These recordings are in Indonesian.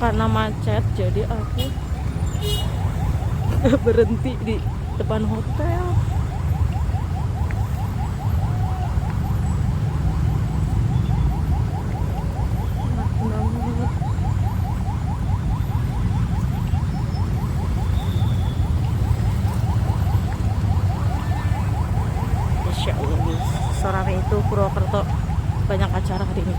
karena macet jadi aku berhenti di depan hotel. Insya Allah sore itu Purwokerto banyak acara hari ini.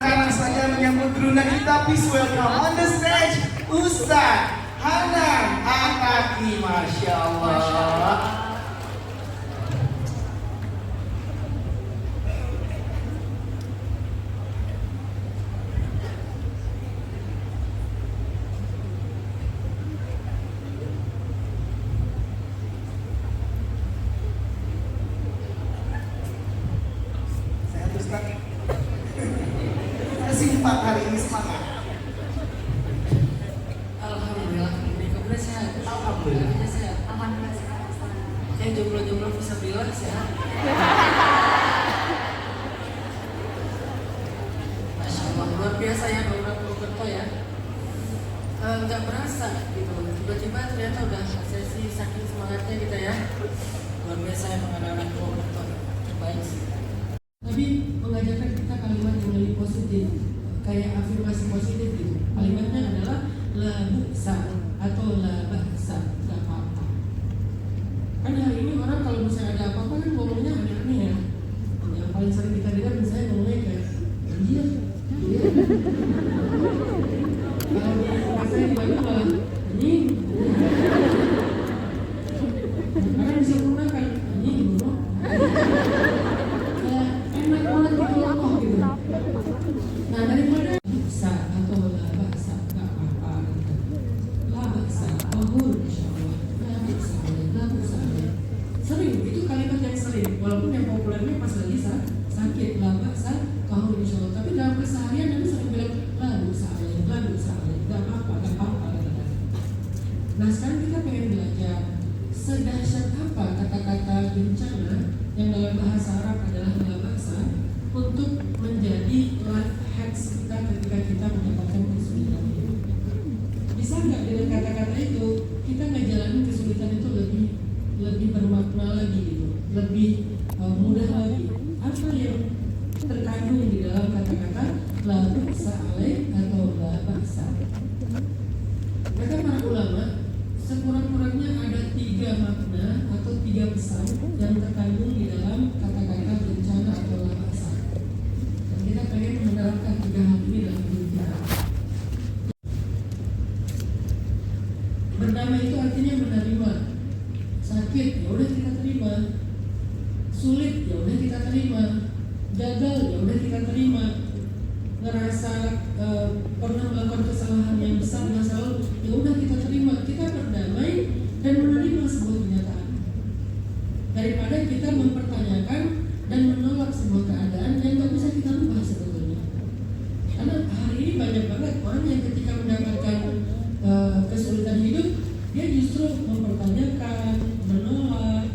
Karena saja menyambut Bruna kita, please welcome on the stage Ustaz Hanan Ataki. Masya Allah. Sehat Ustaz? Simpak hari ini, semangat. Alhamdulillah, kamu sehat. Alhamdulillah. Sehat. Alhamdulillah sehat. Yang jomblo-jomblo bisa bilang sehat. Masya Allah, luar biasa ya orang Purwokerto ya. Nggak berasa gitu. Tiba-tiba ternyata udah sesi saking semangatnya kita ya. Luar biasa ya anak-anak Purwokerto. Baik sih. Tapi mengajarkan kita kalimat yang lebih positif, kayak afirmasi positif gitu. Kalimatnya adalah la bu'sa atau la ba'sa, gak apa-apa. Kan hari ini orang kalau misalnya ada apa-apa kan ngomongnya aneh-aneh ya. Yang paling sering kita dengar misalnya ngomongnya kayak iya. Kalau di saya di Bandung malah anjing. Karena disempurnakan anjing dulu. Enak banget gitu loh gitu. Nah daripada bisa atau la baksa gak apa-apa gitu. La baksa, bahur insyaallah. La baksa, la baksa. Sering, itu kalimat yang sering. Walaupun yang populernya pas lagi sakit, la baksa, bahur insyaallah. Tapi dalam keseharian Nabi sering bilang la baksa, gak apa-apa, gak apa-apa. Nah sekarang kita pengen belajar sedahsyat apa kata-kata bencana yang dalam bahasa Arab adalah la baksa untuk menjadi life hacks kita ketika kita mendapatkan kesulitan hidup. Bisa nggak dengan kata-kata itu kita ngejalanin kesulitan itu lebih bermakna lagi gitu, lebih mudah lagi. Apa yang terkandung di dalam kata-kata la baksa alaih atau la baksa? Kata para ulama, sekurang-kurangnya ada 3 makna atau 3 pesan yang terkandung di dalam kata-kata bencana atau la baksa. Dan kita pengen menerapkan 3 hal ini dalam hidup kita. Berdamai itu artinya menerima. Sakit, ya udah kita terima. Sulit, ya udah kita terima. Gagal, ya udah kita terima. Ngerasa pernah melakukan kesalahan yang besar di masa lalu, ya udah kita terima. Kita berdamai dan menerima sebuah kenyataan. Daripada kita mempertanyakan dan menolak sebuah keadaan yang tak bisa kita ubah sebetulnya. Karena hari ini banyak banget orang yang ketika mendapatkan kesulitan hidup, dia justru mempertanyakan, menolak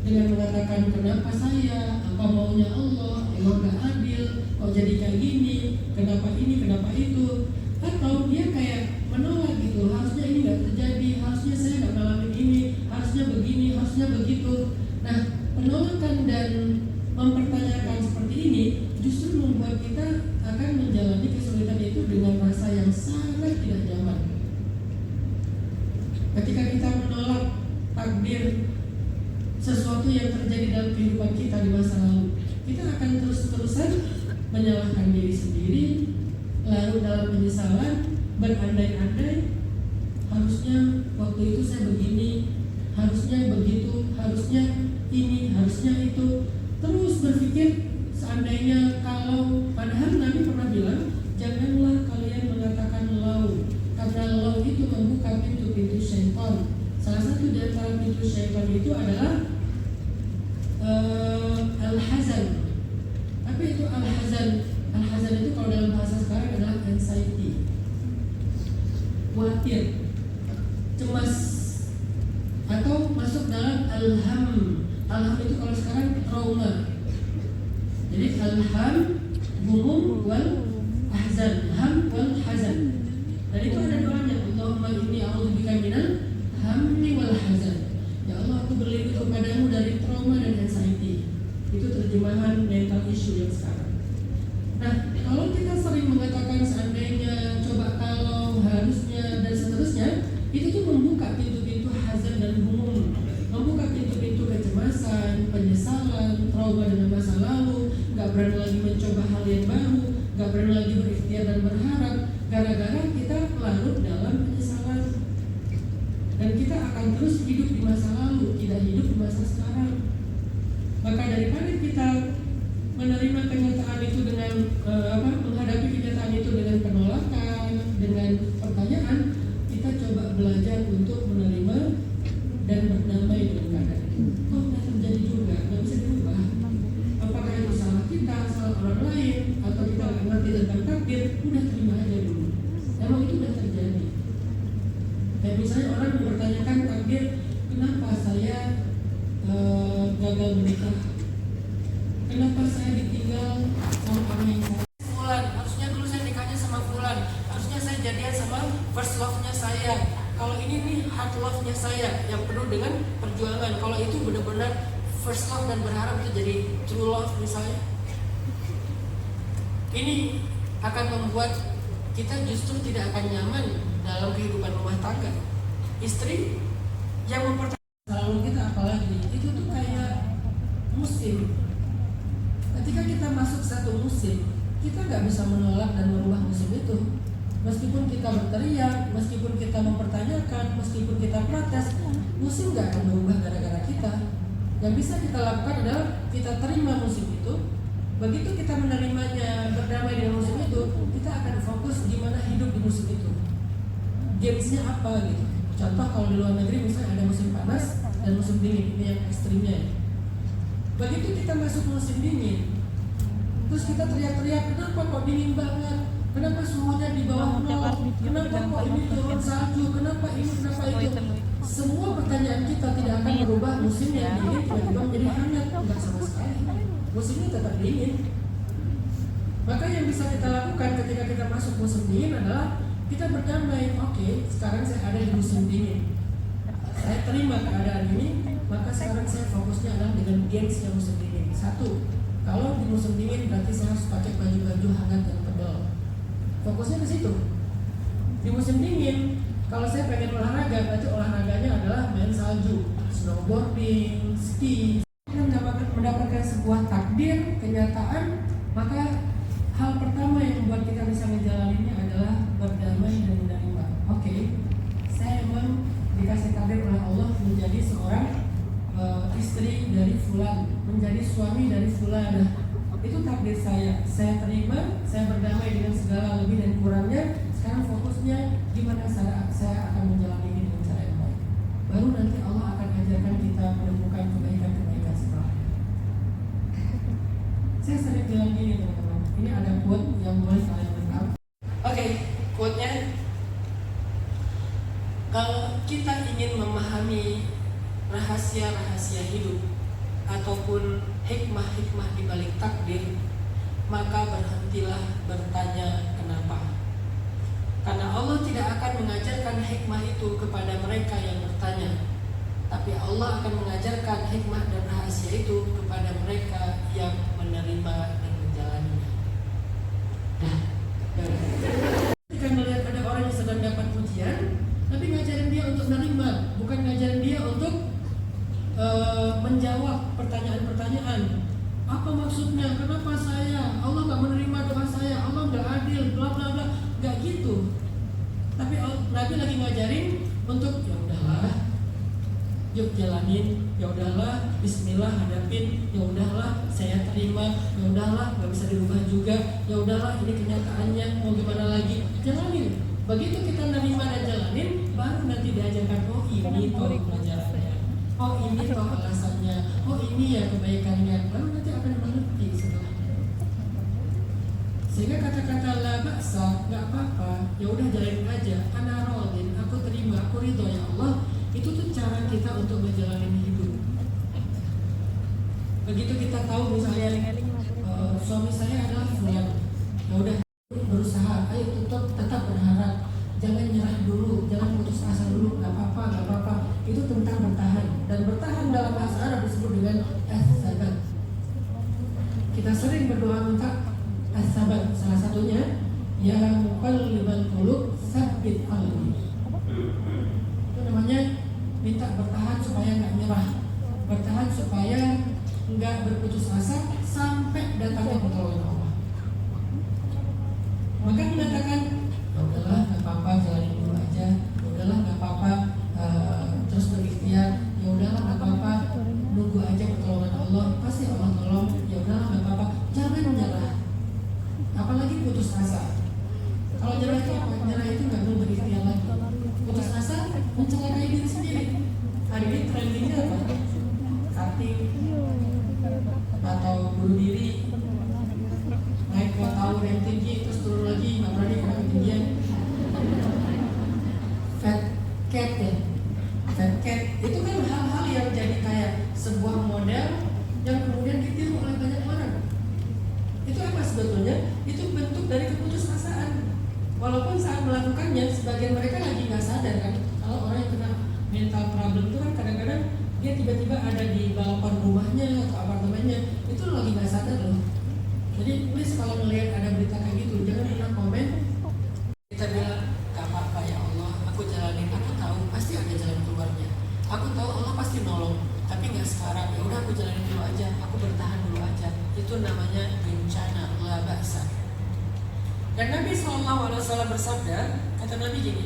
dengan mengatakan kenapa saya, apa maunya Allah, emang gak adil, kok jadi kayak gini, kenapa ini, kenapa itu. Atau dia kayak menolak gitu, harusnya ini gak terjadi, harusnya saya gak ngalamin ini, harusnya begini, harusnya begitu. Nah, penolakan dan mempertanyakan seperti ini justru membuat kita akan menjalani kesulitan itu dengan rasa yang sangat tidak nyaman. Ketika kita menolak takdir sesuatu yang terjadi dalam kehidupan kita di masa lalu, kita akan terus-terusan menyalahkan diri sendiri, lalu dalam penyesalan berandai-andai, harusnya waktu itu saya begini, harusnya begitu, harusnya ini, harusnya itu. Terus berpikir seandainya kalau, padahal Nabi pernah bilang janganlah kalian mengatakan lau, karena lau itu membuka pintu-pintu syaitan. Salah satu di antara pintu syaitan itu adalah al-hazan. Apa itu al-hazan? Al-hazan itu kalau dalam bahasa sekarang adalah anxiety, khawatir, cemas, atau masuk dalam al-ham. Al-ham itu kalau sekarang trauma. Jadi al-ham, humum wal ahzan, ham wal hazan. Dan itu ada doanya, Allahumma inni a'udzubika minal hammi wal hazan. Ya Allah, aku berlindung kepadamu dari trauma dan anxiety. Itu terjemahan mental issue yang sekarang. Nah, kalau kita sering mengatakan seandainya, coba kalau, harusnya, dan seterusnya, itu tuh membuka pintu-pintu hazan dan humum, membuka pintu-pintu kecemasan, penyesalan, trauma dengan masa lalu, gak berani lagi mencoba hal yang baru, gak berani lagi berikhtiar dan berharap, gara-gara kita larut dalam penyesalan. Dan kita akan terus hidup di masa lalu, tidak hidup di masa sekarang. Maka daripada kita menerima kenyataan itu dengan menghadapi kenyataan itu dengan penolakan, dengan pertanyaan, kita coba belajar untuk menerima dan berdamai dengan keadaan itu. Toh tidak terjadi juga, nggak bisa dirubah. Apakah itu salah kita, salah orang lain, atau kita nggak ngerti tentang takdir, udah terima aja dulu. Emang itu udah terjadi. Kayak misalnya orang mempertanyakan takdir, kenapa saya gagal menikah? Kenapa saya ditinggal sama orang yang saya? Fulan, harusnya dulu saya nikahnya sama Fulan. Harusnya saya jadian sama first love-nya saya. Kalau ini nih hard love-nya saya yang penuh dengan perjuangan. Kalau itu benar-benar first love dan berharap itu jadi true love misalnya. Ini akan membuat kita justru tidak akan nyaman dalam kehidupan rumah tangga. Istri yang mempertanyakan selalu kita, apalagi itu tuh kayak musim. Ketika kita masuk satu musim, kita nggak bisa menolak dan merubah musim itu. Meskipun kita berteriak, meskipun kita mempertanyakan, meskipun kita protes, musim nggak akan berubah gara-gara kita. Yang bisa kita lakukan adalah kita terima musim itu. Begitu kita menerimanya, berdamai dengan musim itu, kita akan fokus gimana hidup di musim itu. Gamesnya apa gitu. Contoh kalau di luar negeri misalnya ada musim panas dan musim dingin, ini yang ekstrimnya. Begitu kita masuk musim dingin, terus kita teriak-teriak, kenapa kok dingin banget? Kenapa suhunya di bawah nol? Kenapa kok ini turun salju? Kenapa ini, kenapa itu? Semua pertanyaan kita tidak akan merubah musim yang dingin tiba-tiba menjadi hangat. Enggak sama sekali. Musimnya tetap dingin. Maka yang bisa kita lakukan ketika kita masuk musim dingin adalah kita berdamai. Oke, sekarang saya ada di musim dingin. Saya terima keadaan ini, maka sekarang saya fokusnya adalah dengan games yang musim dingin. Satu, kalau di musim dingin berarti saya harus pakai baju-baju hangat dan tebal. Fokusnya ke situ. Di musim dingin, kalau saya pengen olahraga, berarti olahraganya adalah main salju, snowboarding, ski. Kita mendapatkan sebuah takdir, kenyataan, maka hal pertama yang membuat kita bisa menjalaninya adalah berdamai dan menerima. Oke, saya memang dikasih takdir oleh Allah menjadi seorang istri dari Fulan, menjadi suami dari Fulan. Itu takdir saya terima, saya berdamai dengan segala lebih dan kurangnya. Sekarang fokusnya gimana saya akan menjalani ini dengan cara yang baik. Baru nanti Allah akan ajarkan kita menemukan kebaikan-kebaikan setelahnya. Saya sering bilang gini teman-teman, ini ada quote yang boleh kalian dengar. Oke, quote-nya, kalau kita ingin memahami rahasia-rahasia hidup ataupun hikmah-hikmah di balik takdir, maka berhentilah bertanya kenapa. Karena Allah tidak akan mengajarkan hikmah itu kepada mereka yang bertanya, tapi Allah akan mengajarkan hikmah dan rahasia itu kepada mereka yang menerima dan menjalaninya. Ketika melihat ada orang yang sedang dapat ujian, tapi ngajarin dia untuk menerima, bukan ngajarin dia untuk menjawab pertanyaan-pertanyaan. Apa maksudnya? Kenapa saya? Allah nggak menerima doa saya. Allah nggak adil. Bla bla bla. Nggak gitu. Tapi Nabi lagi ngajarin untuk ya udahlah, yuk jalanin. Ya udahlah, Bismillah hadapin. Ya udahlah, saya terima. Ya udahlah, nggak bisa dirubah juga. Ya udahlah, ini kenyataannya. Mau gimana lagi? Jalanin. Begitu kita nerima dan jalanin, baru nanti diajarkan, oh ini toh pelajarannya. Oh ini toh alasannya, oh ini ya kebaikannya, baru nanti akan mengerti setelahnya. Sehingga kata-kata la ba'sa, nggak apa-apa, ya udah jalanin aja. Ana rodin, aku terima, aku ridho ya Allah. Itu tuh cara kita untuk menjalani hidup. Begitu kita tahu misalnya suami saya adalah fulan, ya udah berusaha, ayo tetap berharap. jangan nyerah dulu, jangan putus asa dulu, nggak apa-apa. Itu tentang bertahan. Dan bertahan dalam bahasa Arab disebut dengan as-sabat. Kita sering berdoa minta as-sabat. Salah satunya, ya muqallibal qulub tsabbit qalbi. Itu namanya minta bertahan supaya nggak nyerah, bertahan supaya nggak berputus asa sampai datangnya pertolongan Allah. Maka mengatakan, ya udahlah nggak apa-apa, jalanin dulu aja. Ya udahlah nggak apa-apa, terus berikhtiar. Ya udahlah nggak apa-apa, nunggu aja pertolongan Allah, pasti Allah tolong. Ya udahlah nggak apa-apa, jangan nyerah. Apalagi putus asa. Kalau nyerah itu apa? Nyerah itu nggak perlu berikhtiar lagi. Putus asa mencelakai diri sendiri. Hari ini trendingnya apa? Cutting atau bunuh diri, naik ke tower yang tinggi terus turun lagi, nggak berani karena ketinggian. Fat cat ya, fat cat itu kan hal-hal yang jadi kayak sebuah model yang kemudian ditiru oleh banyak orang. Itu apa sebetulnya? Itu bentuk dari keputusasaan. Walaupun saat melakukannya, sebagian mereka lagi nggak sadar kan. Kalau orang yang kena mental problem itu kan kadang-kadang dia tiba-tiba ada di balkon rumahnya atau apartemennya, itu lagi nggak sadar loh. Jadi please kalau melihat ada berita kayak gitu, jangan pernah komen. Kita bilang, gak apa-apa ya Allah, aku jalanin, aku tahu pasti ada jalan keluarnya. Aku tahu Allah pasti nolong, tapi nggak sekarang. Ya udah aku jalanin dulu aja, aku bertahan dulu aja. Itu namanya bencana, la ba'sa. Dan Nabi SAW bersabda, kata Nabi gini,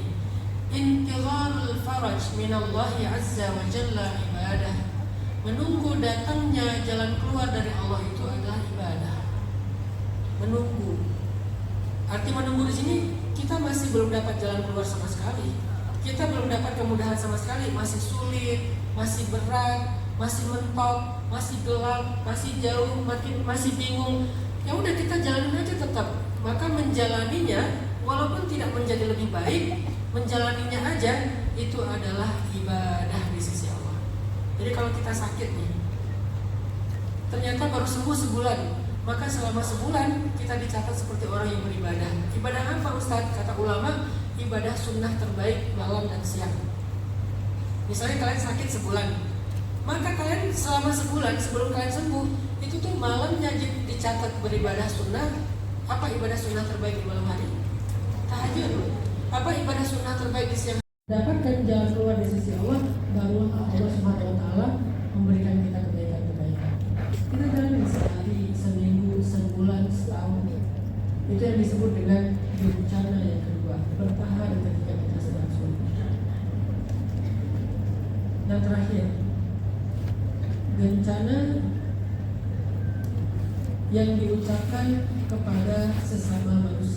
intizarul faraj minallahi azza wa jalla ibadah. Menunggu datangnya jalan keluar dari Allah itu adalah ibadah. Menunggu. Arti menunggu di sini, kita masih belum dapat jalan keluar sama sekali. Kita belum dapat kemudahan sama sekali, masih sulit, masih berat, masih mentok, masih gelap, masih jauh, masih bingung. Ya udah kita jalanin aja tetap. Maka menjalaninya walaupun tidak menjadi lebih baik, menjalaninya aja itu adalah ibadah di sisi Allah. Jadi kalau kita sakit nih, ternyata baru sembuh sebulan, maka selama sebulan kita dicatat seperti orang yang beribadah. Ibadah apa Ustaz? Kata ulama, ibadah sunnah terbaik malam dan siang. Misalnya kalian sakit sebulan, maka kalian selama sebulan sebelum kalian sembuh, itu tuh malamnya dicatat beribadah sunnah. Apa ibadah sunnah terbaik di malam hari? Tahajud. Apa ibadah sunnah terbaik di siang? Dapatkan jalan keluar di sisi Allah, baru Allah Subhanahu Wa Taala memberikan kita kebaikan-kebaikan. Kita jalanin sehari, seminggu, sebulan, setahun. Itu yang disebut dengan bencana yang kedua, bertahan ketika kita sedang sulit. Dan terakhir, bencana yang diucapkan kepada sesama manusia.